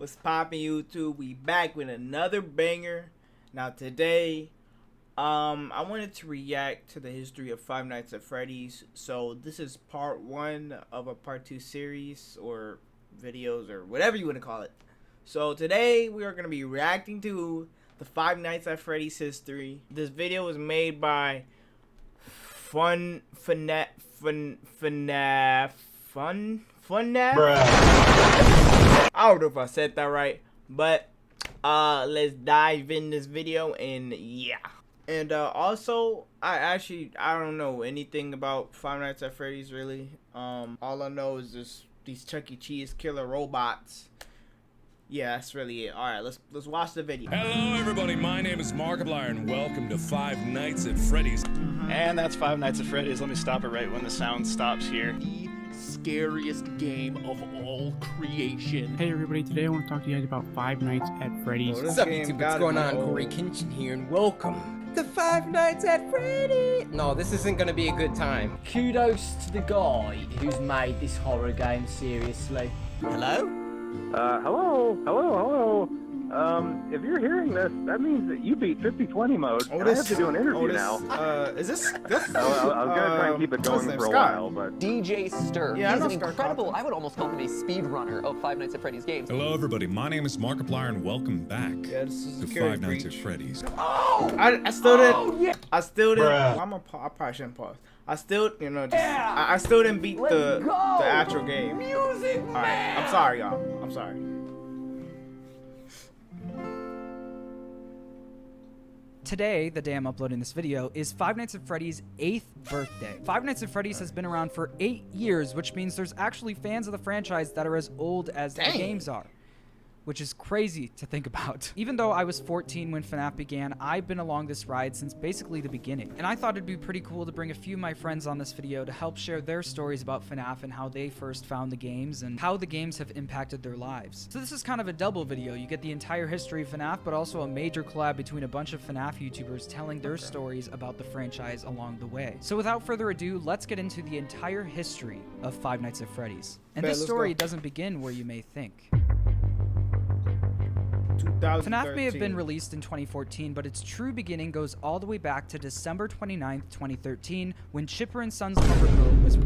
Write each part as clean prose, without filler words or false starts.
What's poppin', YouTube? We back with another banger. Now today, I wanted to react to the history of Five Nights at Freddy's. So this is part 1 of a part 2 series or videos or whatever you want to call it. So today we are going to be reacting to the Five Nights at Freddy's history. This video was made by FNAF. I don't know if I said that right, but let's dive in this video and yeah. And also I don't know anything about Five Nights at Freddy's really. All I know is just these Chuck E. Cheese killer robots. Yeah, that's really it. Alright, let's watch the video. Hello everybody, my name is Markiplier and welcome to Five Nights at Freddy's. And that's Five Nights at Freddy's. Let me stop it right when the sound stops here. Scariest game of all creation. Hey everybody, today I want to talk to you guys about Five Nights at Freddy's. Oh, What's up YouTube, what's going on? Corey Kinchin here and welcome to Five Nights at Freddy's. No, this isn't gonna be a good time. Kudos to the guy who's made this horror game, seriously. Hello? Hello. If you're hearing this, that means that you beat 50/20 mode. I have to do an interview now. Is this? I was gonna try and keep it going for a while, but DJ Stir. Yeah, He's I an know Star incredible, Content. I would almost call him a speedrunner of Five Nights at Freddy's games. Hello everybody, my name is Markiplier and welcome back Yeah, this is to Scary Five Nights at Breach. Freddy's. I still didn't. I probably shouldn't pause. I still, I still didn't beat the actual game. Music, All right, I'm sorry, y'all. I'm sorry. Today, the day I'm uploading this video, is Five Nights at Freddy's 8th birthday. Five Nights at Freddy's has been around for 8 years, which means there's actually fans of the franchise that are as old as the games are. Which is crazy to think about. Even though I was 14 when FNAF began, I've been along this ride since basically the beginning. And I thought it'd be pretty cool to bring a few of my friends on this video to help share their stories about FNAF and how they first found the games and how the games have impacted their lives. So this is kind of a double video. You get the entire history of FNAF, but also a major collab between a bunch of FNAF YouTubers telling their stories about the franchise along the way. So without further ado, let's get into the entire history of Five Nights at Freddy's. And this story doesn't begin where you may think. FNAF may have been released in 2014, but its true beginning goes all the way back to December 29th, 2013, when Chipper and Sons Lumber Co. was...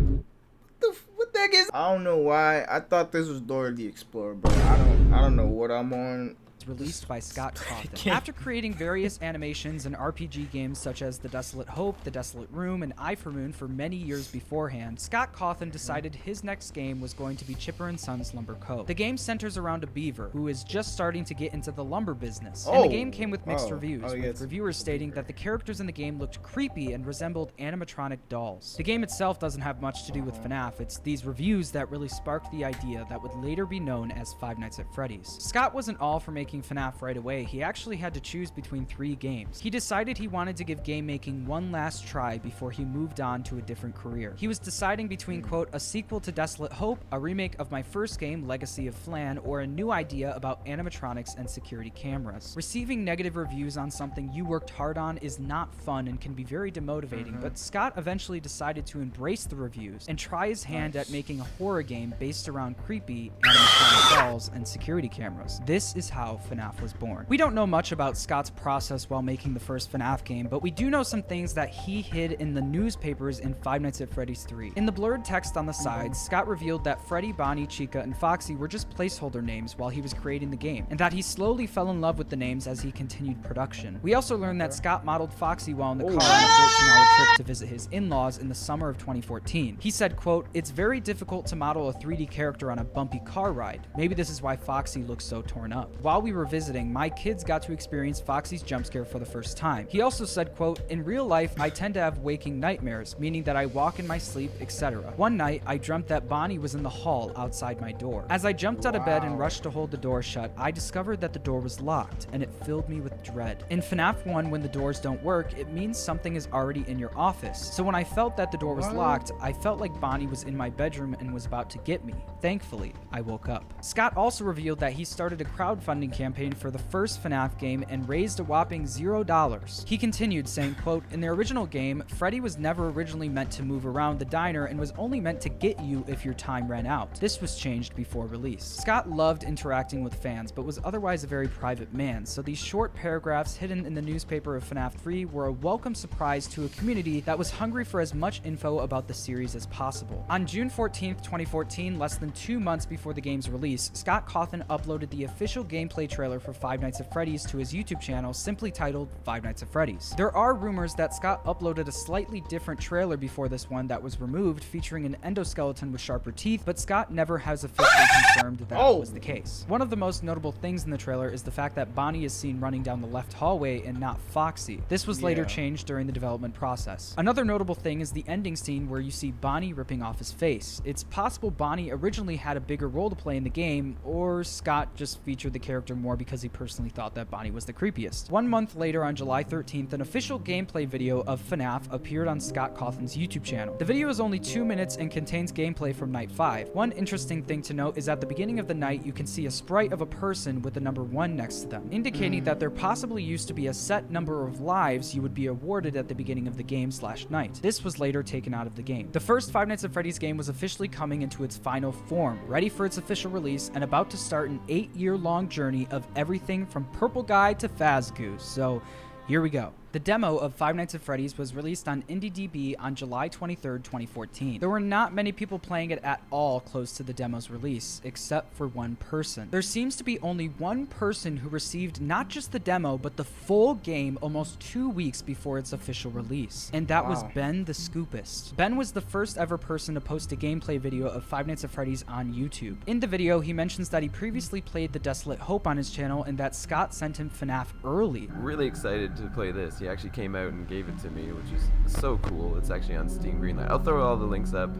What the heck is? I don't know why. I thought this was Dora the Explorer, bro. I don't know what I'm on. Released by Scott Cawthon. After creating various animations and RPG games such as The Desolate Hope, The Desolate Room, and Eye for Moon for many years beforehand, Scott Cawthon decided his next game was going to be Chipper and Sons Lumber Co. The game centers around a beaver who is just starting to get into the lumber business, and the game came with mixed reviews, with reviewers stating that the characters in the game looked creepy and resembled animatronic dolls. The game itself doesn't have much to do with FNAF, it's these reviews that really sparked the idea that would later be known as Five Nights at Freddy's. Scott wasn't all for making FNAF right away. He actually had to choose between 3 games. He decided he wanted to give game making one last try before he moved on to a different career. He was deciding between, quote, a sequel to Desolate Hope, a remake of my first game, Legacy of Flan, or a new idea about animatronics and security cameras. Receiving negative reviews on something you worked hard on is not fun and can be very demotivating, but Scott eventually decided to embrace the reviews and try his hand at making a horror game based around creepy animatronic dolls and security cameras. This is how FNAF was born. We don't know much about Scott's process while making the first FNAF game, but we do know some things that he hid in the newspapers in Five Nights at Freddy's 3. In the blurred text on the sides, Scott revealed that Freddy, Bonnie, Chica, and Foxy were just placeholder names while he was creating the game, and that he slowly fell in love with the names as he continued production. We also learned that Scott modeled Foxy while in the car on a 14-hour trip to visit his in-laws in the summer of 2014. He said, quote, it's very difficult to model a 3D character on a bumpy car ride. Maybe this is why Foxy looks so torn up. While we were visiting, my kids got to experience Foxy's jump scare for the first time. He also said, quote, in real life, I tend to have waking nightmares, meaning that I walk in my sleep, etc. One night, I dreamt that Bonnie was in the hall outside my door. As I jumped out of bed and rushed to hold the door shut, I discovered that the door was locked, and it filled me with dread. In FNAF 1, when the doors don't work, it means something is already in your office. So when I felt that the door was locked, I felt like Bonnie was in my bedroom and was about to get me. Thankfully, I woke up. Scott also revealed that he started a crowdfunding campaign campaign for the first FNAF game and raised a whopping $0. He continued saying, quote, "In the original game, Freddy was never originally meant to move around the diner and was only meant to get you if your time ran out. This was changed before release." Scott loved interacting with fans, but was otherwise a very private man, so these short paragraphs hidden in the newspaper of FNAF 3 were a welcome surprise to a community that was hungry for as much info about the series as possible. On June 14th, 2014, less than 2 months before the game's release, Scott Cawthon uploaded the official gameplay trailer for Five Nights at Freddy's to his YouTube channel, simply titled Five Nights at Freddy's. There are rumors that Scott uploaded a slightly different trailer before this one that was removed, featuring an endoskeleton with sharper teeth, but Scott never has officially confirmed that was the case. One of the most notable things in the trailer is the fact that Bonnie is seen running down the left hallway and not Foxy. This was later changed during the development process. Another notable thing is the ending scene where you see Bonnie ripping off his face. It's possible Bonnie originally had a bigger role to play in the game, or Scott just featured the character more because he personally thought that Bonnie was the creepiest. 1 month later, on July 13th, an official gameplay video of FNAF appeared on Scott Cawthon's YouTube channel. The video is only 2 minutes and contains gameplay from Night 5. One interesting thing to note is at the beginning of the night, you can see a sprite of a person with the number 1 next to them, indicating that there possibly used to be a set number of lives you would be awarded at the beginning of the game/night. This was later taken out of the game. The first Five Nights at Freddy's game was officially coming into its final form, ready for its official release, and about to start an 8-year-long journey of everything from Purple Guy to Fazgoose. So, here we go. The demo of Five Nights at Freddy's was released on IndieDB on July 23rd, 2014. There were not many people playing it at all close to the demo's release, except for one person. There seems to be only one person who received not just the demo, but the full game almost 2 weeks before its official release. And that was Ben the Scoopist. Ben was the first ever person to post a gameplay video of Five Nights at Freddy's on YouTube. In the video, he mentions that he previously played The Desolate Hope on his channel and that Scott sent him FNAF early. Really excited to play this. He actually came out and gave it to me, which is so cool. It's actually on Steam Greenlight. I'll throw all the links up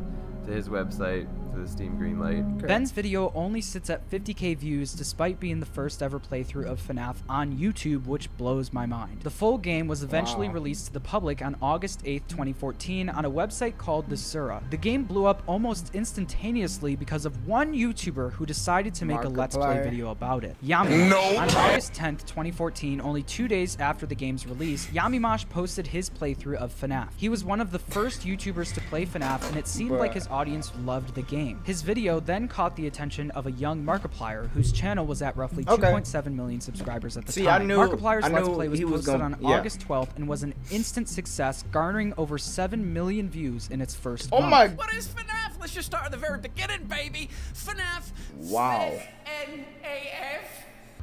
to his website, to the Steam Greenlight. Okay. Ben's video only sits at 50k views despite being the first ever playthrough of FNAF on YouTube, which blows my mind. The full game was eventually released to the public on August 8th, 2014 on a website called The Sura. The game blew up almost instantaneously because of one YouTuber who decided to make a Let's Play video about it. Yamimash. On August 10th, 2014, only 2 days after the game's release, Yamimash posted his playthrough of FNAF. He was one of the first YouTubers to play FNAF, and it seemed like his audience loved the game. His video then caught the attention of a young Markiplier, whose channel was at roughly 2.7 million subscribers at the time. Markiplier's Let's Play was posted on August 12th and was an instant success, garnering over 7 million views in its first month. What is FNAF? Let's just start at the very beginning, baby. FNAF. FNAF.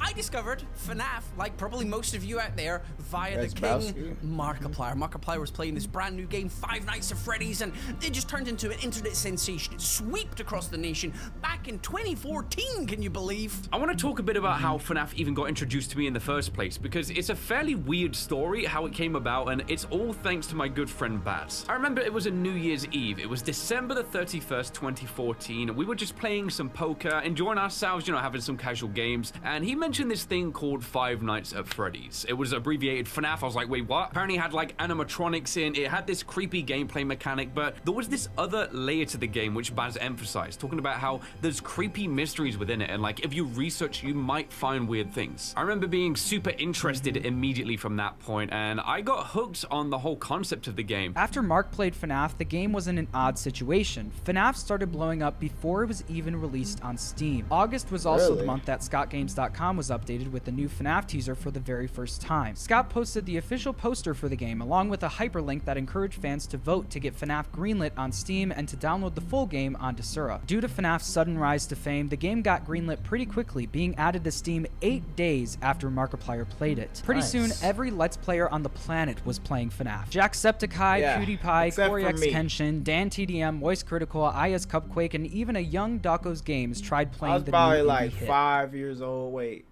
I discovered FNAF, like probably most of you out there, via the king Markiplier. Markiplier was playing this brand new game, Five Nights at Freddy's, and it just turned into an internet sensation. It swept across the nation back in 2014, can you believe? I want to talk a bit about how FNAF even got introduced to me in the first place, because it's a fairly weird story how it came about, and it's all thanks to my good friend Baz. I remember it was a New Year's Eve. It was December the 31st, 2014. We were just playing some poker, enjoying ourselves, you know, having some casual games, and he mentioned this thing called Five Nights at Freddy's. It was abbreviated FNAF. I was like, wait, what? Apparently it had like animatronics in, it had this creepy gameplay mechanic, but there was this other layer to the game which Baz emphasized, talking about how there's creepy mysteries within it, and like if you research, you might find weird things. I remember being super interested immediately from that point, and I got hooked on the whole concept of the game. After Mark played FNAF, the game was in an odd situation. FNAF started blowing up before it was even released on Steam. August was also the month that ScottGames.com was updated with the new FNAF teaser for the very first time. Scott posted the official poster for the game, along with a hyperlink that encouraged fans to vote to get FNAF greenlit on Steam and to download the full game on Desura. Due to FNAF's sudden rise to fame, the game got greenlit pretty quickly, being added to Steam 8 days after Markiplier played it. Pretty soon, every Let's Player on the planet was playing FNAF. Jacksepticeye, PewDiePie, CoreyX Kenshin, Dan TDM, Voice Critical, IS Cupquake, and even a young Daco's Games tried playing the new I was probably indie like hit. 5 years old. Wait.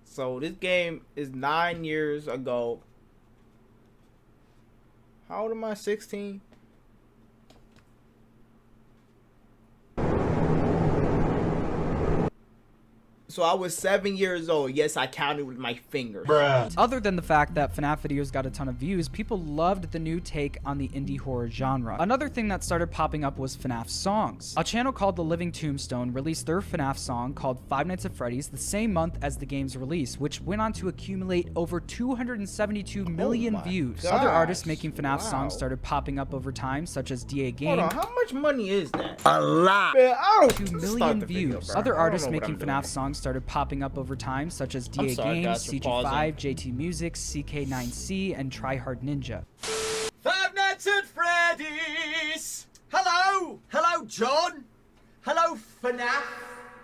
So this game is 9 years ago. How old am I? 16? So I was 7 years old. Yes, I counted with my fingers. Other than the fact that FNAF videos got a ton of views, people loved the new take on the indie horror genre. Another thing that started popping up was FNAF songs. A channel called The Living Tombstone released their FNAF song called Five Nights at Freddy's the same month as the game's release, which went on to accumulate over 272 million views. Other artists making FNAF songs started popping up over time, such as DA Game. Hold on, how much money is that? A lot. Man, I don't 2 million views. Other artists making FNAF songs started popping up over time, such as DA Games, CG5, JT Music, CK9C, and Tryhard Ninja. Five Nights at Freddy's! Hello! Hello, John! Hello, FNAF!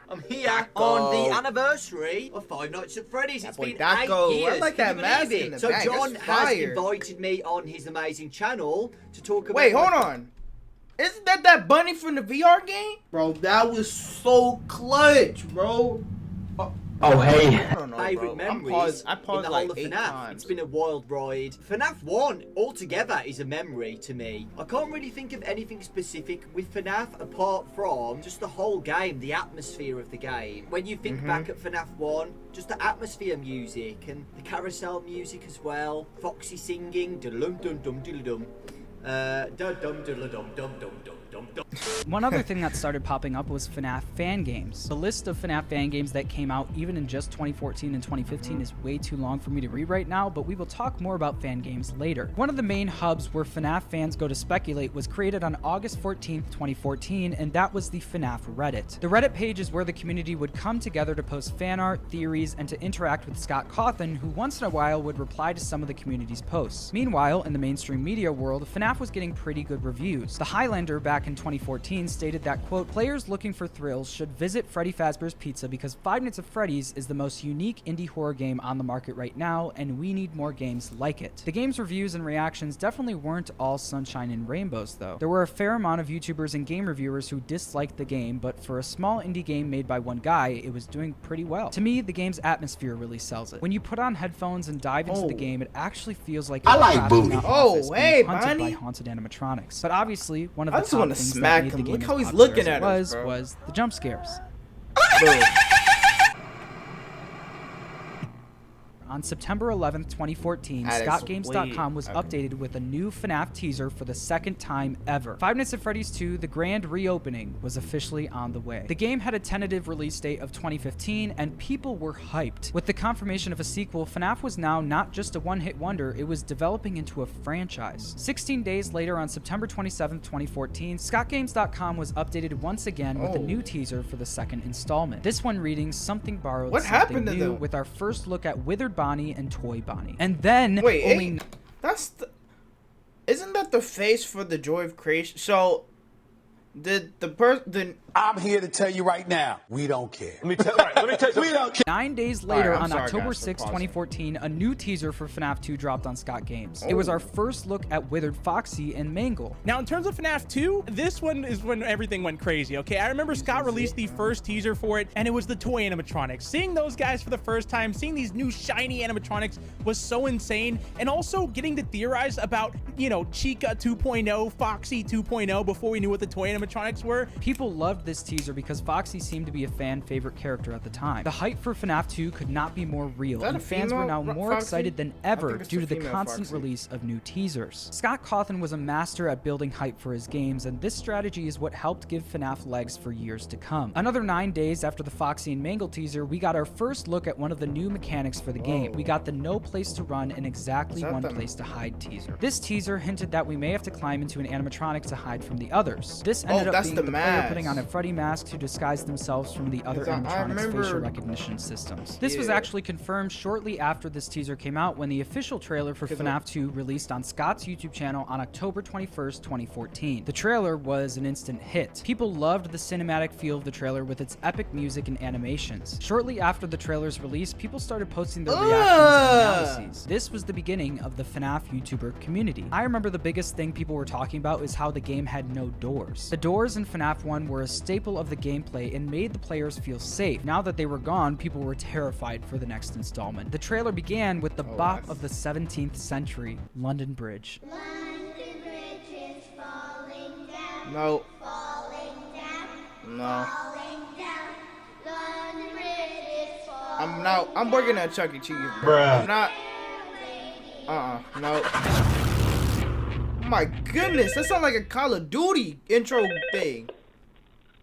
I'm here on the anniversary of Five Nights at Freddy's. It's been 8 years. I like that mask in the So back. John That's has fire. invited me on his amazing channel to talk about... Wait, hold on. Isn't that bunny from the VR game? Bro, that was so clutch, bro. Oh, hey. I don't know, Favourite bro. memories I paused in the like whole of 8 FNAF. times. It's been a wild ride. FNAF 1 altogether is a memory to me. I can't really think of anything specific with FNAF apart from just the whole game, the atmosphere of the game. When you think back at FNAF 1, just the atmosphere music and the carousel music as well. Foxy singing, dum-dum-dum-dum-dum. One other thing that started popping up was FNAF fan games. The list of FNAF fan games that came out even in just 2014 and 2015 is way too long for me to read right now, but we will talk more about fan games later. One of the main hubs where FNAF fans go to speculate was created on August 14th, 2014, and that was the FNAF Reddit. The Reddit page is where the community would come together to post fan art, theories, and to interact with Scott Cawthon, who once in a while would reply to some of the community's posts. Meanwhile, in the mainstream media world, FNAF was getting pretty good reviews. The Highlander back in 2014 stated that, quote, players looking for thrills should visit Freddy Fazbear's Pizza because Five Nights at Freddy's is the most unique indie horror game on the market right now, and we need more games like it. The game's reviews and reactions definitely weren't all sunshine and rainbows, though. There were a fair amount of YouTubers and game reviewers who disliked the game, but for a small indie game made by one guy, it was doing pretty well. To me, the game's atmosphere really sells it. When you put on headphones and dive into the game, it actually feels like I like booty. Hey, hunted by haunted animatronics. But obviously, one of the top things that made the game Look how he's as popular looking as at it us, was the jump scares. On September 11th, 2014, ScottGames.com was updated with a new FNAF teaser for the second time ever. Five Nights at Freddy's 2, the grand reopening, was officially on the way. The game had a tentative release date of 2015, and people were hyped. With the confirmation of a sequel, FNAF was now not just a one-hit wonder, it was developing into a franchise. 16 days later, on September 27th, 2014, ScottGames.com was updated once again with a new teaser for the second installment. This one reading Something Borrowed, What Something happened to New, them? with our first look at Withered Bonnie and Toy Bonnie. And then isn't that the face for the Joy of Creation? So I'm here to tell you right now, we don't care. Let me tell you. We don't care. 9 days later, I'm on sorry, October guys, for 6, pausing. 2014, a new teaser for FNAF 2 dropped on Scott Games. It was our first look at Withered Foxy and Mangle. Now, in terms of FNAF 2, this one is when everything went crazy, okay? I remember Scott released the first teaser for it, and it was the toy animatronics. Seeing those guys for the first time, seeing these new shiny animatronics was so insane, and also getting to theorize about, you know, Chica 2.0, Foxy 2.0 before we knew what the toy animatronics were. People loved this teaser because Foxy seemed to be a fan favorite character at the time. The hype for FNAF 2 could not be more real, and fans were now more excited than ever due to the constant release of new teasers. Scott Cawthon was a master at building hype for his games, and this strategy is what helped give FNAF legs for years to come. Another 9 days after the Foxy and Mangle teaser, we got our first look at one of the new mechanics for the game. We got the no place to run and exactly one place to hide teaser. This teaser hinted that we may have to climb into an animatronic to hide from the others. This ended up being the player putting on a Freddy mask to disguise themselves from the other animatronics' facial recognition systems. This was actually confirmed shortly after this teaser came out when the official trailer for FNAF 2 released on Scott's YouTube channel on October 21st, 2014. The trailer was an instant hit. People loved the cinematic feel of the trailer with its epic music and animations. Shortly after the trailer's release, people started posting their reactions and analyses. This was the beginning of the FNAF YouTuber community. I remember the biggest thing people were talking about is how the game had no doors. The doors in FNAF 1 were a staple of the gameplay and made the players feel safe. Now that they were gone, people were terrified for the next installment. The trailer began with the bop of the 17th century, London Bridge. London Bridge is falling down. No. Falling down. No. Falling down. London Bridge I'm working at Chuck E. Cheese. Bruh. I'm not. No. Oh my goodness, that sounds like a Call of Duty intro thing.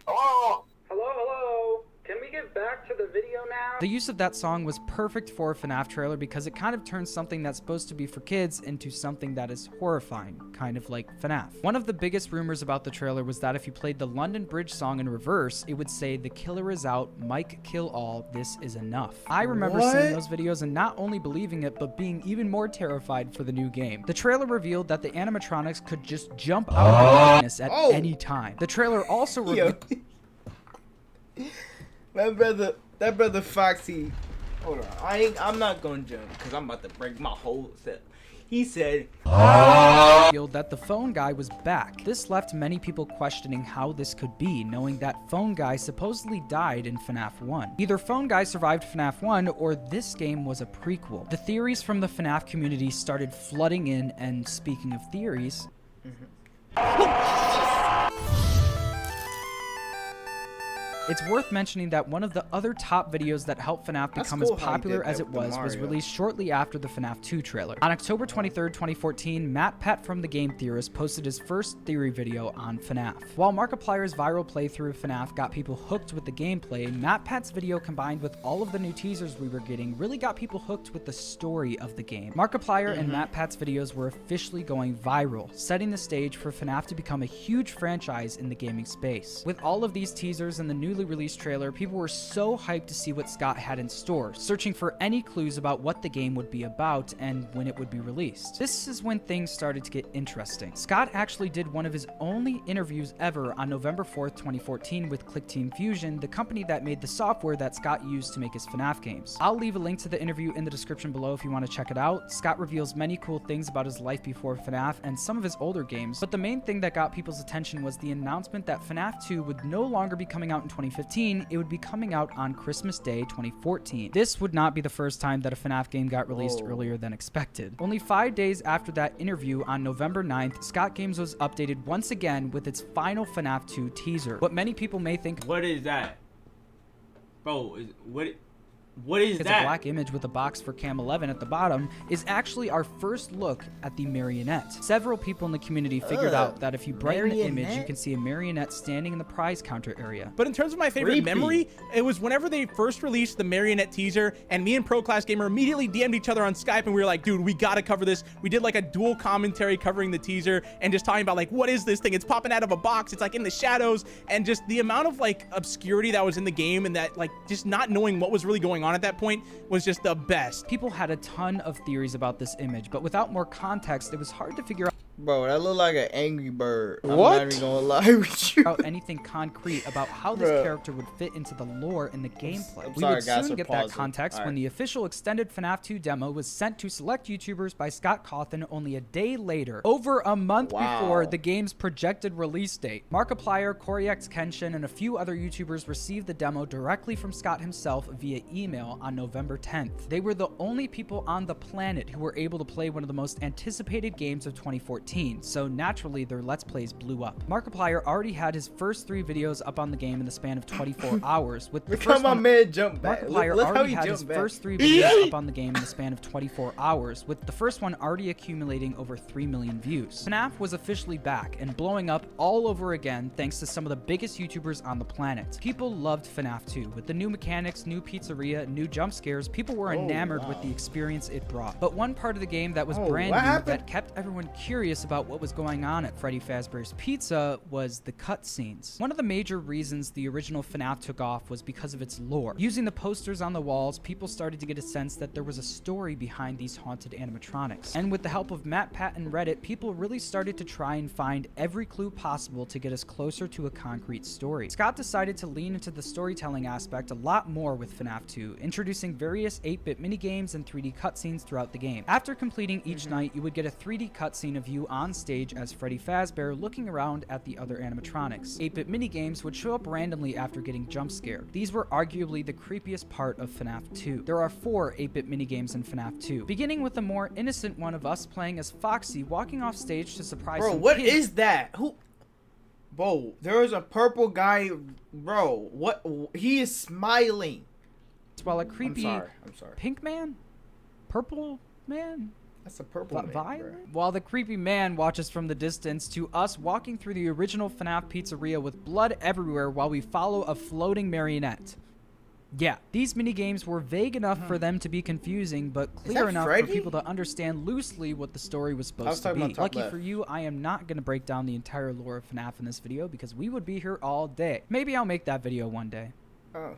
Oh. Hello. Can we get back to the video now? The use of that song was perfect for a FNAF trailer because it kind of turns something that's supposed to be for kids into something that is horrifying, kind of like FNAF. One of the biggest rumors about the trailer was that if you played the London Bridge song in reverse, it would say, "The killer is out, Mike kill all, this is enough." I remember seeing those videos and not only believing it, but being even more terrified for the new game. The trailer revealed that the animatronics could just jump out of the darkness at any time. The trailer also revealed... That brother Foxy, hold on, I'm not gonna jump because I'm about to break my whole set. He said that the phone guy was back. This left many people questioning how this could be, knowing that phone guy supposedly died in FNAF 1. Either phone guy survived FNAF 1 or this game was a prequel. The theories from the FNAF community started flooding in, and speaking of theories, it's worth mentioning that one of the other top videos that helped FNAF become as popular as it was released shortly after the FNAF 2 trailer. On October 23rd, 2014, Matt Pett from The Game Theorist posted his first theory video on FNAF. While Markiplier's viral playthrough of FNAF got people hooked with the gameplay, Matt Pett's video combined with all of the new teasers we were getting really got people hooked with the story of the game. Markiplier and Matt Pett's videos were officially going viral, setting the stage for FNAF to become a huge franchise in the gaming space. With all of these teasers and the newly released trailer, people were so hyped to see what Scott had in store, searching for any clues about what the game would be about and when it would be released. This is when things started to get interesting. Scott actually did one of his only interviews ever on November 4th, 2014 with Click Team Fusion, the company that made the software that Scott used to make his FNAF games. I'll leave a link to the interview in the description below if you want to check it out. Scott reveals many cool things about his life before FNAF and some of his older games, but the main thing that got people's attention was the announcement that FNAF 2 would no longer be coming out in 2015, it would be coming out on Christmas Day 2014. This would not be the first time that a FNAF game got released earlier than expected. Only 5 days after that interview on November 9th, Scott Games was updated once again with its final FNAF 2 teaser. What many people may think, what is that? Bro, what is that? It's a black image with a box for Cam 11 at the bottom, is actually our first look at the marionette. Several people in the community figured out that if you brighten the image, you can see a marionette standing in the prize counter area. But in terms of my favorite memory, it was whenever they first released the marionette teaser, and me and Pro Class Gamer immediately DM'd each other on Skype, and we were like, dude, we gotta cover this. We did like a dual commentary covering the teaser and just talking about like, what is this thing? It's popping out of a box. It's like in the shadows, and just the amount of like obscurity that was in the game, and that like just not knowing what was really going on at that point was just the best. People had a ton of theories about this image, but without more context, it was hard to figure out. Bro, that looked like an Angry Bird. I'm not even gonna lie with you. Anything concrete about how this character would fit into the lore in the gameplay. We would soon get that context when the official extended FNAF 2 demo was sent to select YouTubers by Scott Cawthon only a day later, over a month before the game's projected release date. Markiplier, CoreyX Kenshin, and a few other YouTubers received the demo directly from Scott himself via email on November 10th. They were the only people on the planet who were able to play one of the most anticipated games of 2014. So naturally their Let's Plays blew up. Markiplier already had his first 3 videos up on the game in the span of 24 hours. With the first one, Markiplier already had his first 3 videos up on the game in the span of 24 hours, with the first one already accumulating over 3 million views. FNAF was officially back and blowing up all over again thanks to some of the biggest YouTubers on the planet. People loved FNAF 2. With the new mechanics, new pizzeria, new jump scares, people were enamored with the experience it brought. But one part of the game that was brand new that kept everyone curious about what was going on at Freddy Fazbear's Pizza was the cutscenes. One of the major reasons the original FNAF took off was because of its lore. Using the posters on the walls, people started to get a sense that there was a story behind these haunted animatronics. And with the help of Matt, Pat, and Reddit, people really started to try and find every clue possible to get us closer to a concrete story. Scott decided to lean into the storytelling aspect a lot more with FNAF 2, introducing various 8-bit minigames and 3D cutscenes throughout the game. After completing each night, you would get a 3D cutscene of you on stage as Freddy Fazbear looking around at the other animatronics. 8-bit minigames would show up randomly after getting jump scared. These were arguably the creepiest part of FNAF 2. There are 4 8-bit minigames in FNAF 2, beginning with the more innocent one of us playing as Foxy walking off stage to surprise some what kids. is that? Who? Bro, there is a purple guy. Bro, what? He is smiling. while a creepy I'm sorry. pink man? Purple man? That's a purple man, violet? While the creepy man watches from the distance to us walking through the original FNAF pizzeria with blood everywhere while we follow a floating marionette. Yeah, these minigames were vague enough for them to be confusing, but clear enough for people to understand loosely what the story was supposed to be. Lucky for you, I am not going to break down the entire lore of FNAF in this video because we would be here all day. Maybe I'll make that video one day. Oh.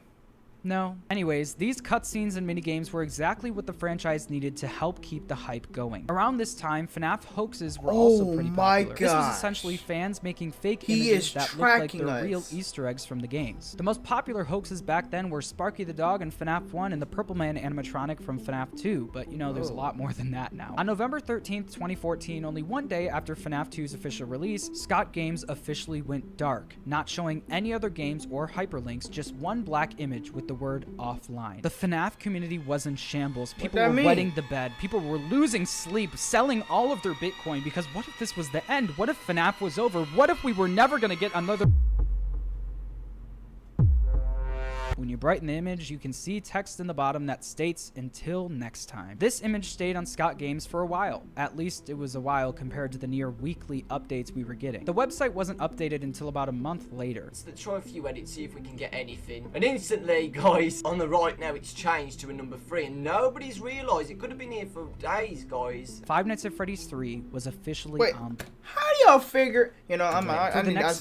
No. Anyways, these cutscenes and minigames were exactly what the franchise needed to help keep the hype going. Around this time, FNAF hoaxes were also pretty popular. This was essentially fans making fake images that looked like the real Easter eggs from the games. The most popular hoaxes back then were Sparky the Dog in FNAF 1 and the Purple Man animatronic from FNAF 2, but you know, there's a lot more than that now. On November 13th, 2014, only one day after FNAF 2's official release, Scott Games officially went dark, not showing any other games or hyperlinks, just one black image with the word offline. The FNAF community was in shambles. People were wetting the bed. People were losing sleep, selling all of their Bitcoin because what if this was the end? What if FNAF was over? What if we were never going to get another... When you brighten the image, you can see text in the bottom that states, "Until next time." This image stayed on Scott Games for a while. At least it was a while compared to the near weekly updates we were getting. The website wasn't updated until about a month later. Let's try a few edits, see if we can get anything. And instantly, guys, on the right now, it's changed to a number 3, and nobody's realised. It could have been here for days, guys. Five Nights at Freddy's 3 was officially on... How do y'all figure? You know, I need to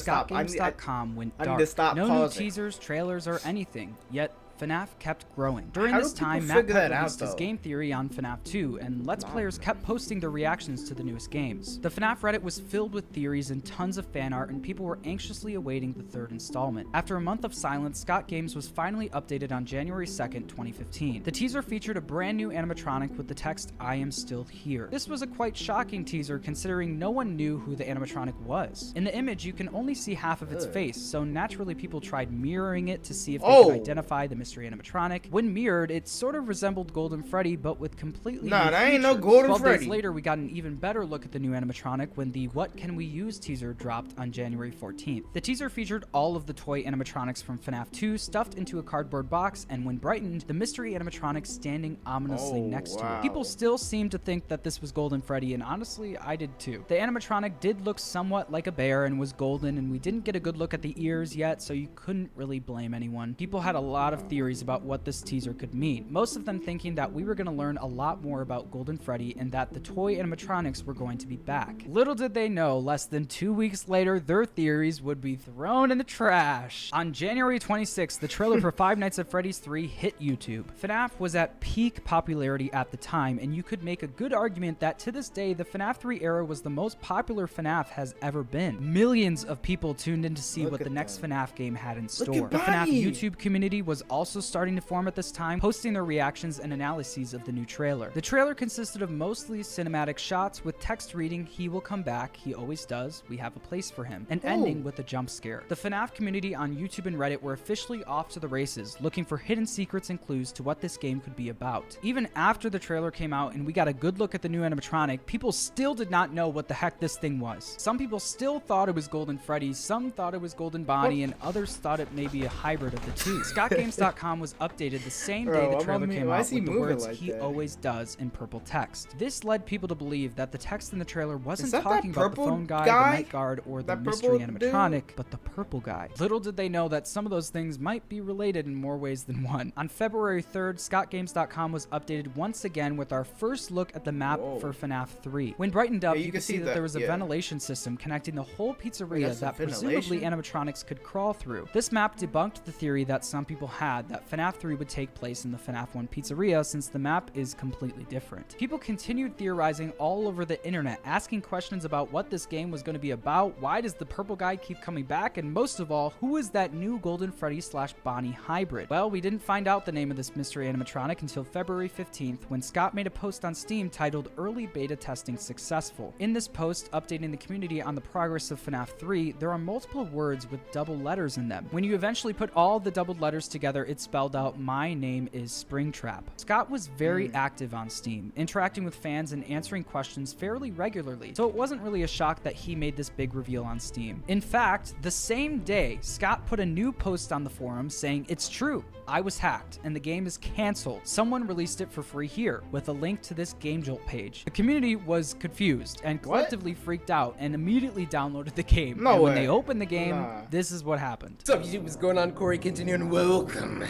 stop. ScottGames.com went dark. I need to stop no pausing. new teasers, trailers, or anything. Yet FNAF kept growing. During this time, Matt Pett released his game theory on FNAF 2, and Let's Players kept posting their reactions to the newest games. The FNAF Reddit was filled with theories and tons of fan art, and people were anxiously awaiting the third installment. After a month of silence, Scott Games was finally updated on January 2nd, 2015. The teaser featured a brand new animatronic with the text, "I am still here." This was a quite shocking teaser considering no one knew who the animatronic was. In the image, you can only see half of its face, so naturally people tried mirroring it to see if they could identify the mystery animatronic. When mirrored, it sort of resembled Golden Freddy, but with completely new that features. ain't no Golden 12 Freddy. days later, we got an even better look at the new animatronic when the What Can We Use teaser dropped on January 14th. The teaser featured all of the toy animatronics from FNAF 2 stuffed into a cardboard box, and when brightened, the mystery animatronic standing ominously next to it. People still seemed to think that this was Golden Freddy, and honestly, I did too. The animatronic did look somewhat like a bear and was golden, and we didn't get a good look at the ears yet, so you couldn't really blame anyone. People had a lot of theories about what this teaser could mean, most of them thinking that we were going to learn a lot more about Golden Freddy and that the toy animatronics were going to be back. Little did they know, less than 2 weeks later, their theories would be thrown in the trash. On January 26th, the trailer for Five Nights at Freddy's 3 hit YouTube. FNAF was at peak popularity at the time, and you could make a good argument that to this day, the FNAF 3 era was the most popular FNAF has ever been. Millions of people tuned in to see what the next FNAF game had in store. The FNAF YouTube community was also starting to form at this time, posting their reactions and analyses of the new trailer. The trailer consisted of mostly cinematic shots with text reading, "He will come back, he always does, we have a place for him," and ending with a jump scare. The FNAF community on YouTube and Reddit were officially off to the races, looking for hidden secrets and clues to what this game could be about. Even after the trailer came out and we got a good look at the new animatronic, people still did not know what the heck this thing was. Some people still thought it was Golden Freddy, some thought it was Golden Bonnie, and others thought it may be a hybrid of the two. ScottGames.com was updated the same day the trailer came out with the words, "He always does," in purple text. This led people to believe that the text in the trailer wasn't talking about the phone guy, the night guard, or the mystery animatronic, but the purple guy. Little did they know that some of those things might be related in more ways than one. On February 3rd, ScottGames.com was updated once again with our first look at the map for FNAF 3. When brightened up, you could see that there was a ventilation system connecting the whole pizzeria that presumably animatronics could crawl through. This map debunked the theory that some people had that FNAF 3 would take place in the FNAF 1 pizzeria since the map is completely different. People continued theorizing all over the internet, asking questions about what this game was going to be about, why does the purple guy keep coming back, and most of all, who is that new Golden Freddy / Bonnie hybrid? Well, we didn't find out the name of this mystery animatronic until February 15th when Scott made a post on Steam titled "Early Beta Testing Successful." In this post, updating the community on the progress of FNAF 3, there are multiple words with double letters in them. When you eventually put all the doubled letters together, it spelled out "My name is Springtrap." Scott was very active on Steam, interacting with fans and answering questions fairly regularly, so it wasn't really a shock that he made this big reveal on Steam. In fact, the same day, Scott put a new post on the forum saying, "It's true, I was hacked and the game is canceled. Someone released it for free here," with a link to this Game Jolt page. The community was confused and collectively freaked out and immediately downloaded the game. No and when way. they opened the game, this is what happened. What's up, YouTube? What's going on? Corey Continue and welcome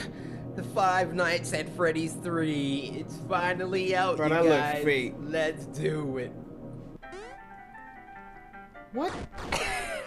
to Five Nights at Freddy's 3. It's finally out, Bro, you that look guys. fake. Let's do it. What?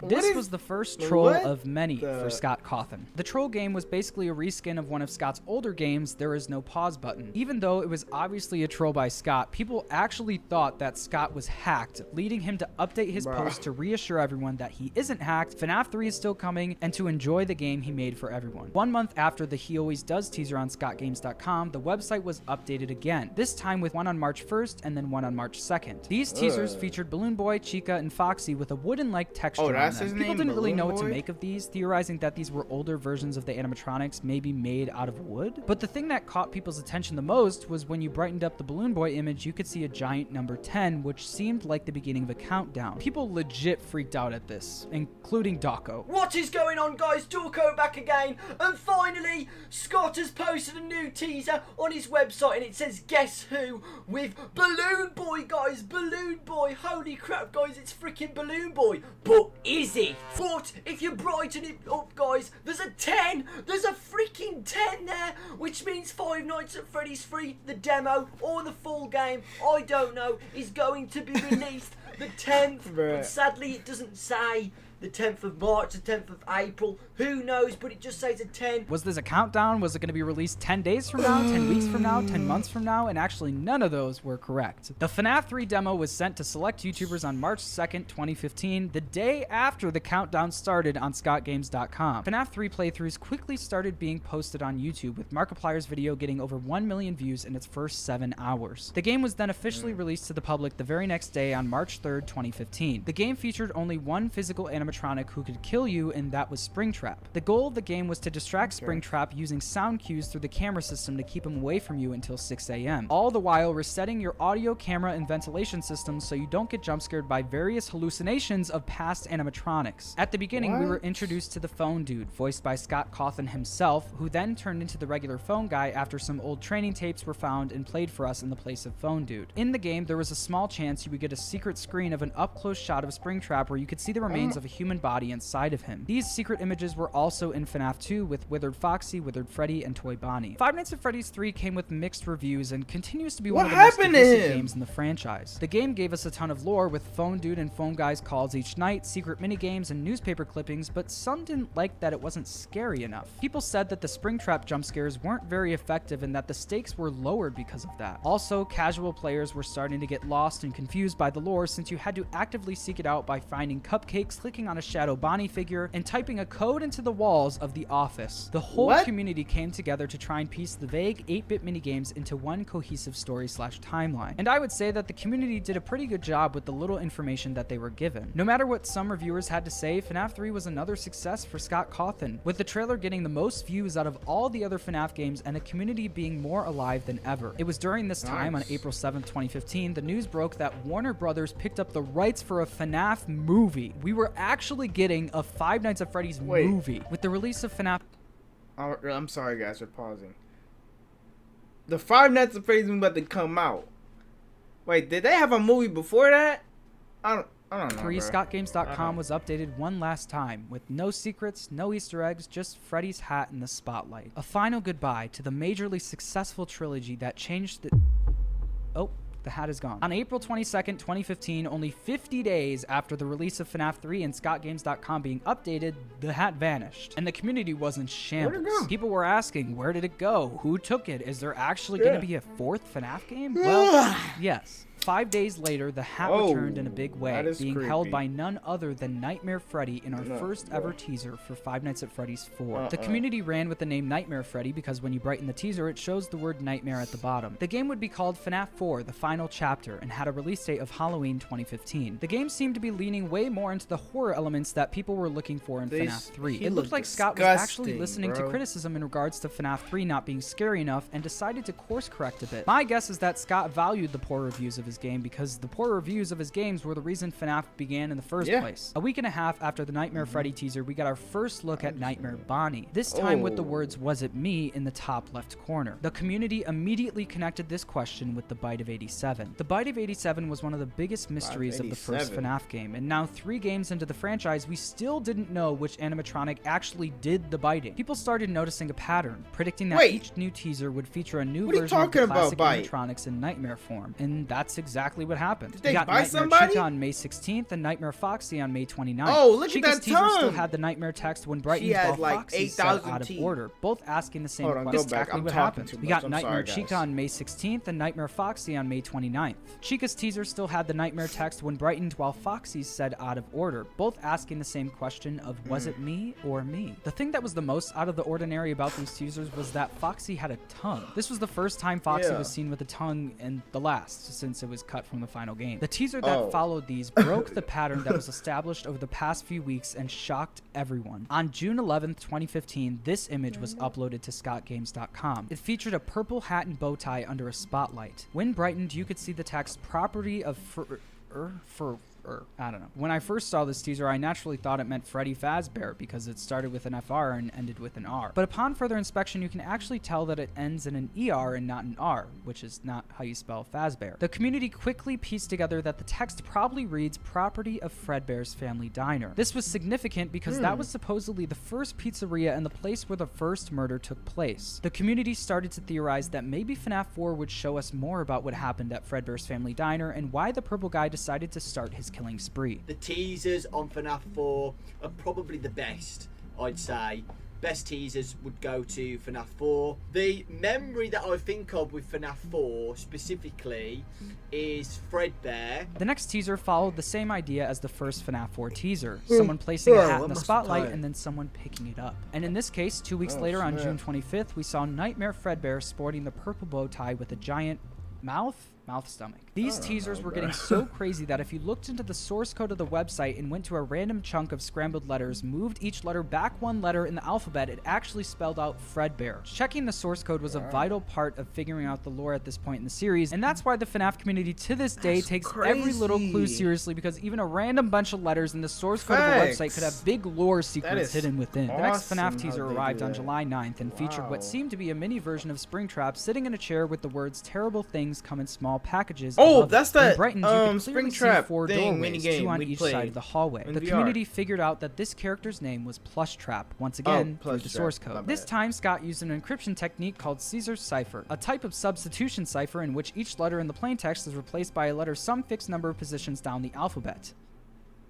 This was the first troll of many for Scott Cawthon. The troll game was basically a reskin of one of Scott's older games, There Is No Pause Button. Even though it was obviously a troll by Scott, people actually thought that Scott was hacked, leading him to update his post to reassure everyone that he isn't hacked, FNAF 3 is still coming, and to enjoy the game he made for everyone. 1 month after the He Always Does teaser on ScottGames.com, the website was updated again, this time with one on March 1st and then one on March 2nd. These teasers featured Balloon Boy, Chica, and Foxy with a wooden-like texture on them. People didn't really know what to make of these, theorizing that these were older versions of the animatronics, maybe made out of wood. But the thing that caught people's attention the most was when you brightened up the Balloon Boy image, you could see a giant number 10, which seemed like the beginning of a countdown. People legit freaked out at this, including Dawko. What is going on, guys? Dawko back again, and finally Scott has posted a new teaser on his website and it says "Guess Who?" with Balloon Boy, guys. Balloon Boy. Holy crap, guys, it's freaking Balloon Boy. But is it? But if you brighten it up, guys, there's a 10. There's a freaking 10 there, which means Five Nights at Freddy's 3, the demo or the full game, I don't know, is going to be released the 10th. But sadly, it doesn't say the 10th of March, the 10th of April. Who knows, but it just says a 10. Was this a countdown? Was it going to be released 10 days from now, 10 weeks from now, 10 months from now? And actually, none of those were correct. The FNAF 3 demo was sent to select YouTubers on March 2nd, 2015, the day after the countdown started on ScottGames.com. FNAF 3 playthroughs quickly started being posted on YouTube, with Markiplier's video getting over 1 million views in its first 7 hours. The game was then officially released to the public the very next day on March 3rd, 2015. The game featured only one physical animatronic who could kill you, and that was Springtrap. The goal of the game was to distract Springtrap using sound cues through the camera system to keep him away from you until 6 a.m. All the while resetting your audio, camera, and ventilation systems so you don't get jump scared by various hallucinations of past animatronics. At the beginning, we were introduced to the phone dude, voiced by Scott Cawthon himself, who then turned into the regular phone guy after some old training tapes were found and played for us in the place of phone dude. In the game, there was a small chance you would get a secret screen of an up-close shot of Springtrap where you could see the remains of a human body inside of him. These secret images were also in FNAF 2 with Withered Foxy, Withered Freddy, and Toy Bonnie. Five Nights at Freddy's 3 came with mixed reviews and continues to be one of the most divisive games in the franchise. The game gave us a ton of lore with phone dude and phone guys calls each night, secret minigames, and newspaper clippings, but some didn't like that it wasn't scary enough. People said that the Springtrap jump scares weren't very effective and that the stakes were lowered because of that. Also, casual players were starting to get lost and confused by the lore since you had to actively seek it out by finding cupcakes, clicking on a Shadow Bonnie figure, and typing a code into the walls of the office. The whole community came together to try and piece the vague 8-bit minigames into one cohesive story/timeline. And I would say that the community did a pretty good job with the little information that they were given. No matter what some reviewers had to say, FNAF 3 was another success for Scott Cawthon, with the trailer getting the most views out of all the other FNAF games and the community being more alive than ever. It was during this time, on April 7th, 2015, the news broke that Warner Brothers picked up the rights for a FNAF movie. We were actually getting a Five Nights at Freddy's movie. With the release of FNAF... I'm sorry, guys, for pausing. The Five Nights at Freddy's movie about to come out. Wait, did they have a movie before that? I don't know. ScottGames.com was updated one last time, with no secrets, no Easter eggs, just Freddy's hat in the spotlight. A final goodbye to the majorly successful trilogy that changed the... Oh, the hat is gone. On April 22nd, 2015, only 50 days after the release of FNAF 3 and ScottGames.com being updated, the hat vanished. And the community was in shambles. People were asking, where did it go? Who took it? Is there actually going to be a fourth FNAF game? Well, yes. 5 days later, the hat returned in a big way, being held by none other than Nightmare Freddy in our first ever teaser for Five Nights at Freddy's 4. The community ran with the name Nightmare Freddy because when you brighten the teaser, it shows the word nightmare at the bottom. The game would be called FNAF 4, the final chapter, and had a release date of Halloween 2015. The game seemed to be leaning way more into the horror elements that people were looking for in FNAF 3. It looked like Scott was actually listening to criticism in regards to FNAF 3 not being scary enough and decided to course correct a bit. My guess is that Scott valued the poor reviews of his game because the poor reviews of his games were the reason FNAF began in the first place. A week and a half after the Nightmare Freddy teaser, we got our first look at Nightmare Bonnie, this time with the words "Was it me?" in the top left corner. The community immediately connected this question with the Bite of 87. The Bite of 87 was one of the biggest mysteries of the first FNAF game, and now 3 games into the franchise, we still didn't know which animatronic actually did the biting. People started noticing a pattern, predicting that each new teaser would feature a new version of the classic animatronics in nightmare form, and that's exactly what happened. We got Nightmare Chica on May 16th and Nightmare Foxy on May 29th. Oh, look Chica's at that teaser tongue! still had the nightmare text when brightened while Foxy said out of order, both asking the same question. Exactly what happened. We got Nightmare Chica on May 16th and Nightmare Foxy on May 29th. Chica's teaser still had the nightmare text when brightened while Foxy's said out of order, both asking the same question of was it me or me? The thing that was the most out of the ordinary about these teasers was that Foxy had a tongue. This was the first time Foxy was seen with a tongue and the last since it was cut from the final game. The teaser that followed these broke the pattern that was established over the past few weeks and shocked everyone. On June 11th, 2015, this image was uploaded to scottgames.com. It featured a purple hat and bow tie under a spotlight. When brightened, you could see the text property of I don't know. When I first saw this teaser, I naturally thought it meant Freddy Fazbear because it started with an FR and ended with an R. But upon further inspection, you can actually tell that it ends in an ER and not an R, which is not how you spell Fazbear. The community quickly pieced together that the text probably reads property of Fredbear's Family Diner. This was significant because that was supposedly the first pizzeria and the place where the first murder took place. The community started to theorize that maybe FNAF 4 would show us more about what happened at Fredbear's Family Diner and why the purple guy decided to start his killing spree. The teasers on FNAF 4 are probably the best, I'd say. Best teasers would go to FNAF 4. The memory that I think of with FNAF 4 specifically is Fredbear. The next teaser followed the same idea as the first FNAF 4 teaser. Someone placing a hat in the spotlight and then someone picking it up. And in this case, 2 weeks later on June 25th, we saw Nightmare Fredbear sporting the purple bow tie with a giant mouth stomach. These teasers were getting so crazy that if you looked into the source code of the website and went to a random chunk of scrambled letters, moved each letter back 1 letter in the alphabet, it actually spelled out Fredbear. Checking the source code was a vital part of figuring out the lore at this point in the series, and that's why the FNAF community to this day takes every little clue seriously, because even a random bunch of letters in the source code of a website could have big lore secrets hidden within. The next FNAF teaser arrived on July 9th and featured what seemed to be a mini version of Springtrap sitting in a chair with the words "Terrible things come in small packages." Oh, that's that Springtrap 4 thing minigame 2 on each side of the hallway. The community figured out that this character's name was Plushtrap, once again through the source code. This time, Scott used an encryption technique called Caesar's cipher, a type of substitution cipher in which each letter in the plaintext is replaced by a letter some fixed number of positions down the alphabet.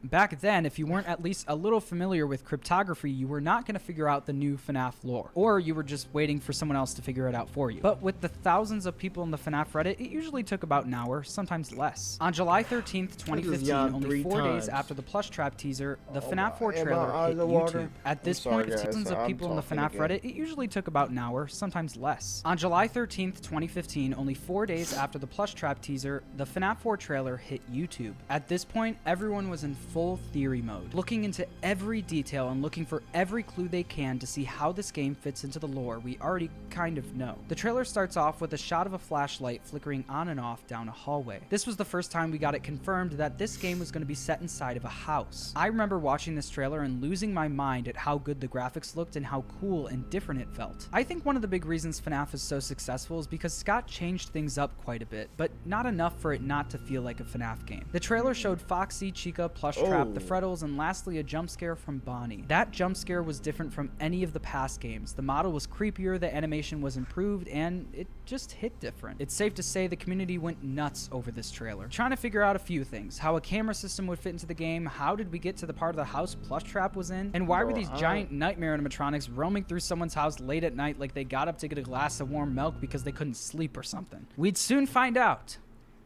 Back then, if you weren't at least a little familiar with cryptography, you were not going to figure out the new FNAF lore, or you were just waiting for someone else to figure it out for you. But with the thousands of people in the FNAF Reddit, it usually took about an hour, sometimes less. On July 13th, 2015, only 4 days after the Plushtrap teaser, the FNAF 4 trailer hit YouTube. At this point, with thousands of people in the FNAF Reddit, it usually took about an hour, sometimes less. On July 13th, 2015, only 4 days after the Plushtrap teaser, the FNAF 4 trailer hit YouTube. At this point, everyone was in full theory mode, looking into every detail and looking for every clue they can to see how this game fits into the lore we already kind of know. The trailer starts off with a shot of a flashlight flickering on and off down a hallway. This was the first time we got it confirmed that this game was going to be set inside of a house. I remember watching this trailer and losing my mind at how good the graphics looked and how cool and different it felt. I think one of the big reasons FNAF is so successful is because Scott changed things up quite a bit, but not enough for it not to feel like a FNAF game. The trailer showed Foxy, Chica, Plushtrap, the Freddles, and lastly a jump scare from Bonnie. That jump scare was different from any of the past games. The model was creepier, the animation was improved, and it just hit different. It's safe to say the community went nuts over this trailer, trying to figure out a few things: how a camera system would fit into the game, how did we get to the part of the house Plushtrap was in, and why were these giant nightmare animatronics roaming through someone's house late at night like they got up to get a glass of warm milk because they couldn't sleep or something. We'd soon find out.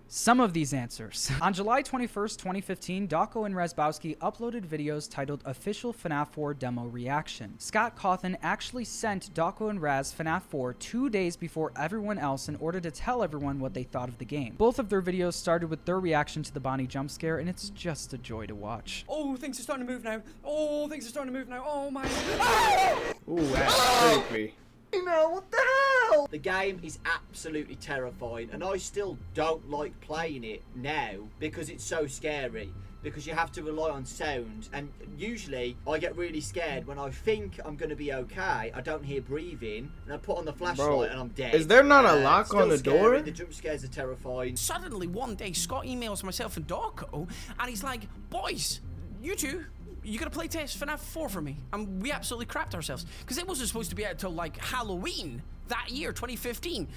some of these answers. On July 21st, 2015, Dawko and Razbowski uploaded videos titled Official FNAF 4 Demo Reaction. Scott Cawthon actually sent Dawko and Raz FNAF 4 2 days before everyone else in order to tell everyone what they thought of the game. Both of their videos started with their reaction to the Bonnie jump scare, and it's just a joy to watch. Oh, things are starting to move now. Oh, things are starting to move now. Oh my. Ooh, that's creepy. No, what the hell? The game is absolutely terrifying, and I still don't like playing it now because it's so scary. Because you have to rely on sound, and usually I get really scared when I think I'm going to be okay. I don't hear breathing, and I put on the flashlight and I'm dead. Is there not a lock on the scary. door? The jump scares are terrifying. Suddenly, one day, Scott emails myself and Dawko, and he's like, boys, you two, you gotta play test FNAF 4 for me. And we absolutely crapped ourselves, because it wasn't supposed to be out till like Halloween that year, 2015.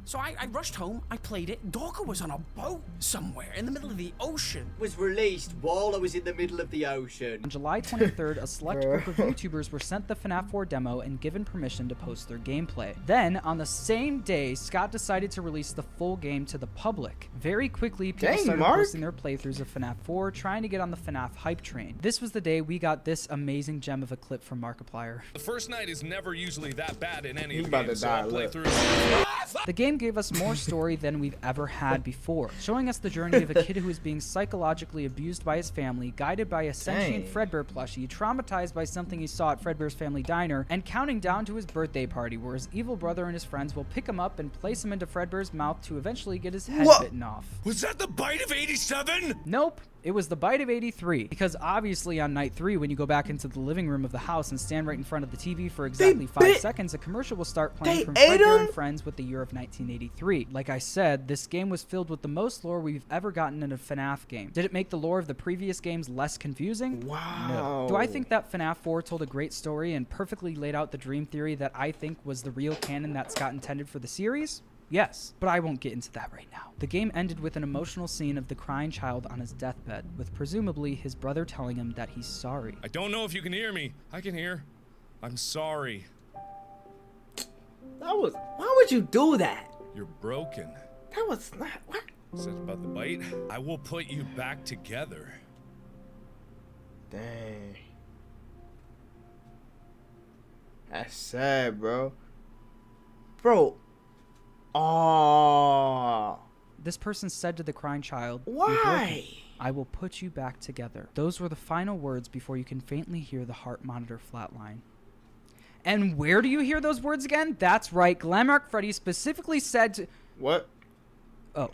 So I rushed home, I played it. Dawko was on a boat somewhere in the middle of the ocean. It was released while I was in the middle of the ocean. On July 23rd, a select group of YouTubers were sent the FNAF 4 demo and given permission to post their gameplay. Then, on the same day, Scott decided to release the full game to the public. Very quickly, people started posting their playthroughs of FNAF 4, trying to get on the FNAF hype train. This was the day we got this amazing gem of a clip from Markiplier. The first night is never usually that bad in any He's of the about to games, so die. I'll play through. The game gave us more story than we've ever had before, showing us the journey of a kid who is being psychologically abused by his family, guided by a sentient Fredbear plushie, traumatized by something he saw at Fredbear's family diner, and counting down to his birthday party, where his evil brother and his friends will pick him up and place him into Fredbear's mouth to eventually get his head bitten off. Was that the bite of 87? Nope. It was the bite of 83, because obviously on night 3, when you go back into the living room of the house and stand right in front of the TV for exactly 5 seconds, a commercial will start playing from Fredbear and Friends with the year of 1983. Like I said, this game was filled with the most lore we've ever gotten in a FNAF game. Did it make the lore of the previous games less confusing? Wow. No. Do I think that FNAF 4 told a great story and perfectly laid out the dream theory that I think was the real canon that Scott intended for the series? Yes, but I won't get into that right now. The game ended with an emotional scene of the crying child on his deathbed, with presumably his brother telling him that he's sorry. I don't know if you can hear me. I can hear. I'm sorry. Why would you do that? You're broken. That was not, what? Said about the bite. I will put you back together. Dang. That's sad, bro. Bro. Oh. This person said to the crying child, "Why? I will put you back together." Those were the final words before you can faintly hear the heart monitor flatline. And where do you hear those words again? That's right, Glamrock Freddy specifically said to... What? Oh,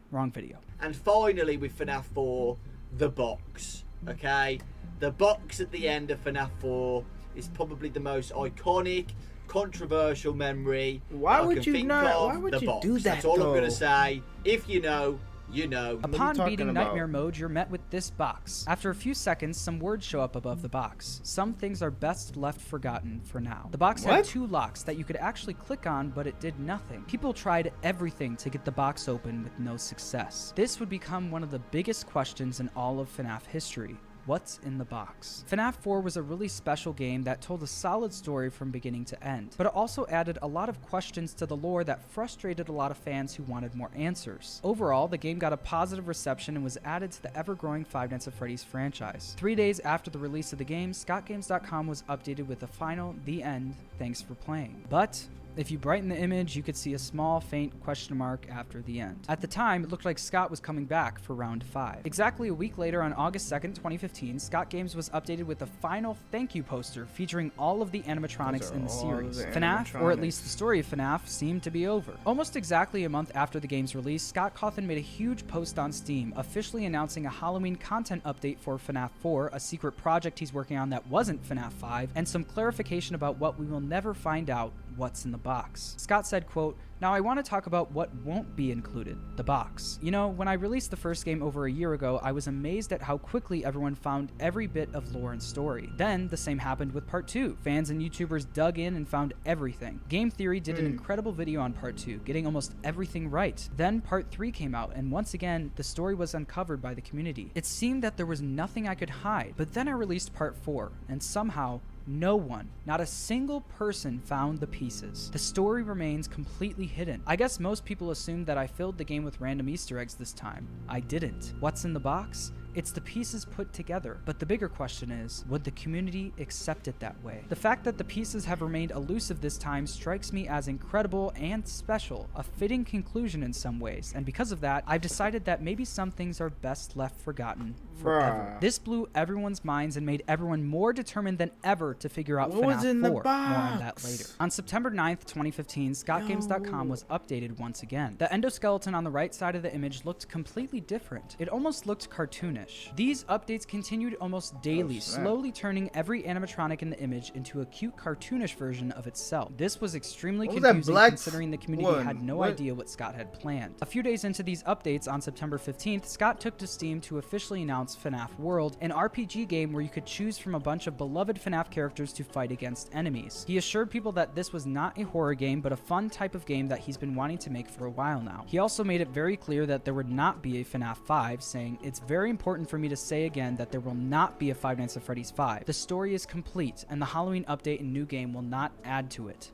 wrong video. And finally with FNAF 4, the box. Okay? The box at the end of FNAF 4 is probably the most iconic, controversial memory. Why would you do that? That's all I'm gonna say. If you know, you know. Upon beating Nightmare Mode, you're met with this box. After a few seconds, some words show up above the box. Some things are best left forgotten for now. The box had 2 locks that you could actually click on, but it did nothing. People tried everything to get the box open with no success. This would become one of the biggest questions in all of FNAF history. What's in the box? FNAF 4 was a really special game that told a solid story from beginning to end, but it also added a lot of questions to the lore that frustrated a lot of fans who wanted more answers. Overall, the game got a positive reception and was added to the ever-growing Five Nights at Freddy's franchise. 3 days after the release of the game, ScottGames.com was updated with the final, "The End, thanks for playing." But if you brighten the image, you could see a small, faint question mark after the end. At the time, it looked like Scott was coming back for round 5. Exactly a week later, on August 2nd, 2015, Scott Games was updated with a final thank you poster featuring all of the animatronics in the series. FNAF, or at least the story of FNAF, seemed to be over. Almost exactly a month after the game's release, Scott Cawthon made a huge post on Steam, officially announcing a Halloween content update for FNAF 4, a secret project he's working on that wasn't FNAF 5, and some clarification about what we will never find out: what's in the box. Scott said, quote, "Now I want to talk about what won't be included, the box. You know, when I released the first game over a year ago, I was amazed at how quickly everyone found every bit of lore and story. Then, the same happened with Part 2. Fans and YouTubers dug in and found everything. Game Theory did an incredible video on Part 2, getting almost everything right. Then Part 3 came out, and once again, the story was uncovered by the community. It seemed that there was nothing I could hide, but then I released Part 4, and somehow, no one, not a single person found the pieces. The story remains completely hidden. I guess most people assumed that I filled the game with random Easter eggs this time. I didn't. What's in the box? It's the pieces put together. But the bigger question is, would the community accept it that way? The fact that the pieces have remained elusive this time strikes me as incredible and special, a fitting conclusion in some ways, and because of that, I've decided that maybe some things are best left forgotten forever. Bruh. This blew everyone's minds and made everyone more determined than ever to figure out What was FNAF in 4. the More on that box? later. On September 9th, 2015, ScottGames.com was updated once again. The endoskeleton on the right side of the image looked completely different. It almost looked cartoonish. These updates continued almost daily, slowly turning every animatronic in the image into a cute cartoonish version of itself. This was extremely What was that confusing black considering the community one? had no What? idea what Scott had planned. A few days into these updates on September 15th, Scott took to Steam to officially announce FNAF World, an RPG game where you could choose from a bunch of beloved FNAF characters to fight against enemies. He assured people that this was not a horror game, but a fun type of game that he's been wanting to make for a while now. He also made it very clear that there would not be a FNAF 5, saying, "It's very important for me to say again that there will not be a Five Nights at Freddy's 5. The story is complete, and the Halloween update and new game will not add to it."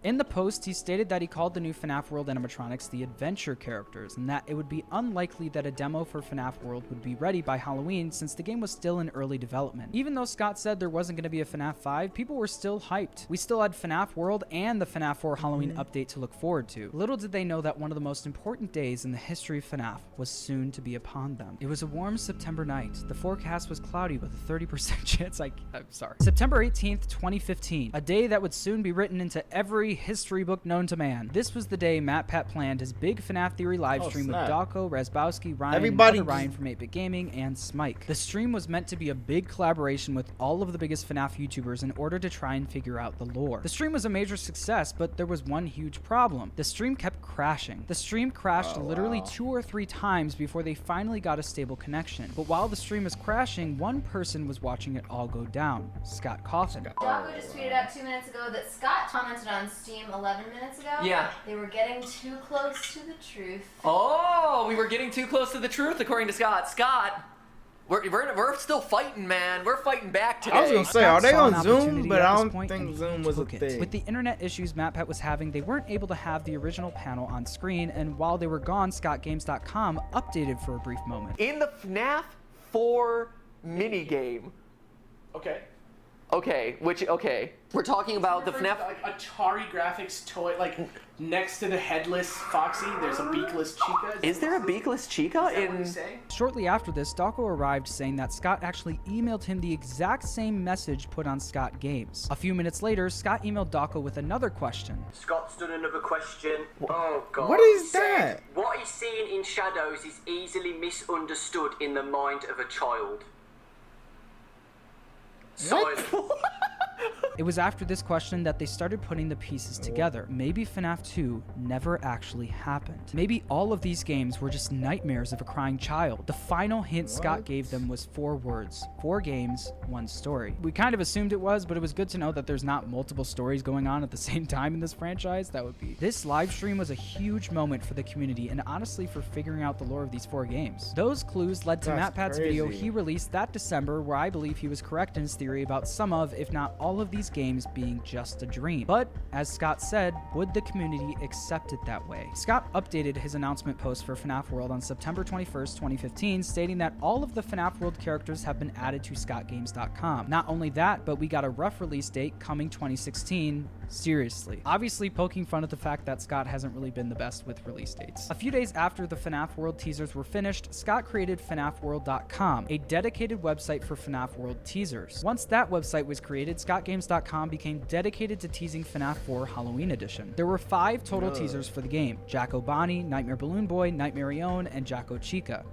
In the post, he stated that he called the new FNAF World animatronics the adventure characters, and that it would be unlikely that a demo for FNAF World would be ready by Halloween since the game was still in early development. Even though Scott said there wasn't going to be a FNAF 5, people were still hyped. We still had FNAF World and the FNAF 4 Halloween update to look forward to. Little did they know that one of the most important days in the history of FNAF was soon to be upon them. It was a warm September night. The forecast was cloudy with a 30% chance I'm sorry. September 18th, 2015, a day that would soon be written into every history book known to man. This was the day MatPat planned his big FNAF Theory livestream with Dawko, Razbowski, Ryan, Everybody and Ryan from 8-Bit Gaming, and Smike. The stream was meant to be a big collaboration with all of the biggest FNAF YouTubers in order to try and figure out the lore. The stream was a major success, but there was one huge problem. The stream kept crashing. The stream crashed literally 2 or 3 times before they finally got a stable connection. But while the stream was crashing, one person was watching it all go down, Scott Coffin. Dawko just tweeted out 2 minutes ago that Scott commented on Steam 11 minutes ago. Yeah. They were getting too close to the truth. Oh, we were getting too close to the truth, according to Scott. Scott, we're still fighting, man. We're fighting back today. I was gonna say, are they Saw an on Zoom? opportunity But at I this don't point, and think he Zoom was a took it. thing. With the internet issues MatPat was having, they weren't able to have the original panel on screen, and while they were gone, ScottGames.com updated for a brief moment. In the FNAF 4 minigame. Okay. Okay, we're talking about the FNAF. Like Atari graphics toy, like next to the headless Foxy, there's a beakless Chica. Is there a beakless Chica in? Shortly after this, Dawko arrived saying that Scott actually emailed him the exact same message put on Scott Games. A few minutes later, Scott emailed Dawko with another question. Scott's done another question. Oh god. What is He said, that? What he's seeing in shadows is easily misunderstood in the mind of a child. It was after this question that they started putting the pieces together. Maybe FNAF 2 never actually happened. Maybe all of these games were just nightmares of a crying child. The final hint Scott gave them was 4 words. 4 games, 1 story. We kind of assumed it was, but it was good to know that there's not multiple stories going on at the same time in this franchise. That would be. This live stream was a huge moment for the community and honestly for figuring out the lore of these 4 games. Those clues led to MatPat's video he released that December, where I believe he was correct in his theory about some of, if not all of these games being just a dream. But, as Scott said, would the community accept it that way? Scott updated his announcement post for FNAF World on September 21st, 2015, stating that all of the FNAF World characters have been added to ScottGames.com. Not only that, but we got a rough release date coming 2016. Seriously. Obviously poking fun at the fact that Scott hasn't really been the best with release dates. A few days after the FNAF World teasers were finished, Scott created FNAFWorld.com, a dedicated website for FNAF World teasers. Once that website was created, ScottGames.com became dedicated to teasing FNAF 4 Halloween Edition. There were 5 total teasers for the game: Jacko Bonnie, Nightmare Balloon Boy, Nightmare Ione, and Jacko Chica.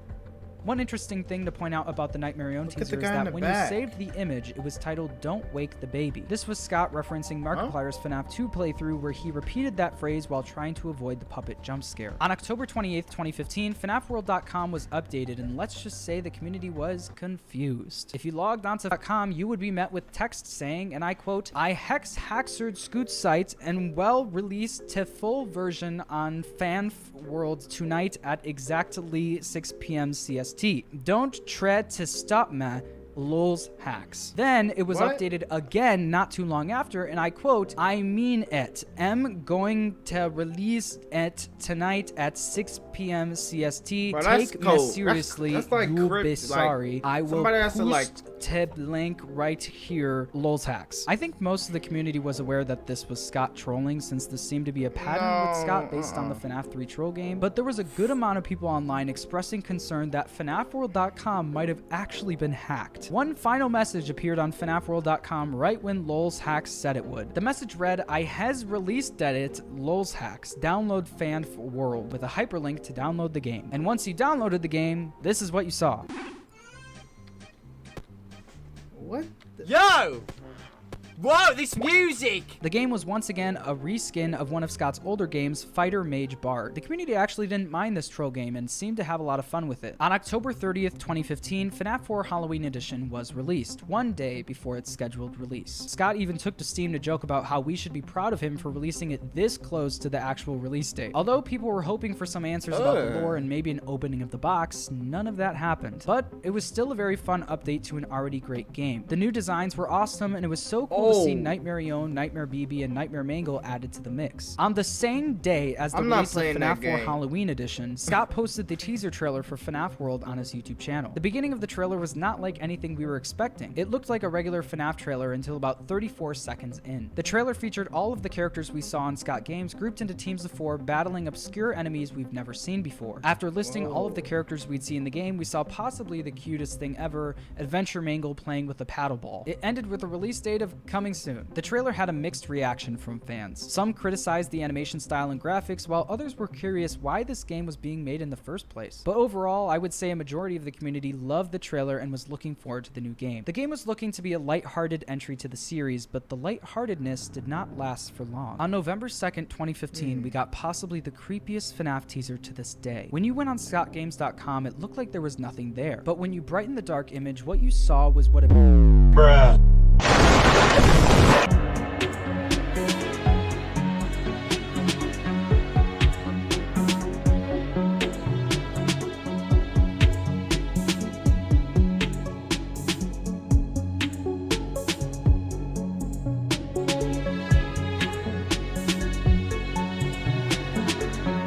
One interesting thing to point out about the Nightmare Ione teaser is that when you saved the image, it was titled "Don't Wake the Baby." This was Scott referencing Markiplier's FNAF 2 playthrough, where he repeated that phrase while trying to avoid the puppet jump scare. On October 28th, 2015, FNAFWorld.com was updated, and let's just say the community was confused. If you logged onto .com, you would be met with text saying, and I quote, "I hex haxerd scoot site and well released to full version on FNAF World tonight at exactly 6 p.m. CST. Don't try to stop me. "Lulz hacks." Then it was updated again not too long after, and I quote, "I mean it. I'm going to release it tonight at 6 p.m. CST. Bro, Take me cold. seriously. That's like You'll crypt, be like, sorry. I will somebody has to, like, post tab link right here. Lulz hacks." I think most of the community was aware that this was Scott trolling, since this seemed to be a pattern with Scott based on the FNAF 3 troll game, but there was a good amount of people online expressing concern that FNAFworld.com might have actually been hacked. One final message appeared on FNAFworld.com right when Lulz hacks said it would. The message read, "I has released it, Lulz hacks. Download FNAF World," with a hyperlink to download the game. And once you downloaded the game, this is what you saw. What? Yo! Whoa, this music! The game was once again a reskin of one of Scott's older games, Fighter Mage Bard. The community actually didn't mind this troll game and seemed to have a lot of fun with it. On October 30th, 2015, FNAF 4 Halloween Edition was released, one day before its scheduled release. Scott even took to Steam to joke about how we should be proud of him for releasing it this close to the actual release date. Although people were hoping for some answers about the lore and maybe an opening of the box, none of that happened. But it was still a very fun update to an already great game. The new designs were awesome, and it was so cool to see Nightmare Yon, Nightmare BB, and Nightmare Mangle added to the mix. On the same day as the release of FNAF 4 Halloween Edition, Scott posted the teaser trailer for FNAF World on his YouTube channel. The beginning of the trailer was not like anything we were expecting. It looked like a regular FNAF trailer until about 34 seconds in. The trailer featured all of the characters we saw in Scott games grouped into teams of 4, battling obscure enemies we've never seen before. After listing all of the characters we'd see in the game, we saw possibly the cutest thing ever, Adventure Mangle playing with a paddle ball. It ended with a release date of coming soon. The trailer had a mixed reaction from fans. Some criticized the animation style and graphics, while others were curious why this game was being made in the first place. But overall, I would say a majority of the community loved the trailer and was looking forward to the new game. The game was looking to be a lighthearted entry to the series, but the lightheartedness did not last for long. On November 2nd, 2015, we got possibly the creepiest FNAF teaser to this day. When you went on scottgames.com, it looked like there was nothing there. But when you brightened the dark image, what you saw was what a... Bruh.